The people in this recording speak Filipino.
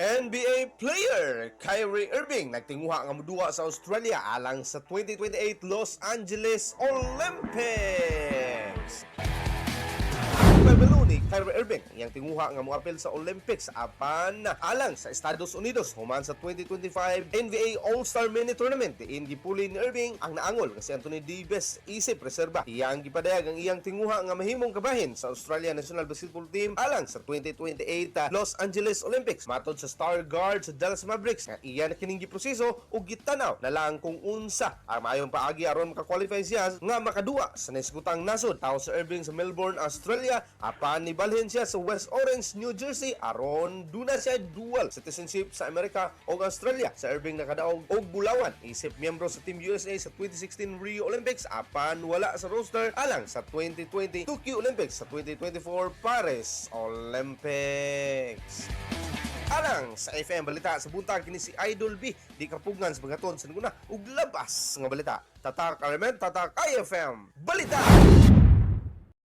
NBA player Kyrie Irving nagtinguha nga moduwa sa Australia alang sa 2028 Los Angeles Olympics. Pabelo ni Kyrie Irving iyang tinguha nga moapil sa Olympics apan alang sa Estados Unidos human sa 2025 NBA All-Star Mini Tournament. Diin gipuli ni Irving ang naangol nga si Anthony Davis isip reserba. Iyang gipadayag ang iyang tinguha nga mahimong kabahin sa Australia National Basketball Team alang sa 2028 Los Angeles Olympics. Matod sa star guard sa Dallas Mavericks nga iya na kining giproseso ug gitanaw na lang kung unsa ang maayong paagi aron maka-qualify siya nga makaduwa sa naisgutang nasod. Tao sa Irving sa Melbourne, Australia apan nibalhin siya sa West Orange, New Jersey aron duna siya dual citizenship sa Amerika o Australia. Sa Irving nakadaog og bulawan isip miyembro sa Team USA sa 2016 Rio Olympics apan wala sa roster alang sa 2020 Tokyo Olympics sa 2024 Paris Olympics. Alang sa FM Balita sa buntag kini si Idol B di kapugngan sa paghaton sa naguna ug labas nga balita. Tatak Element, Tatak IFM Balita.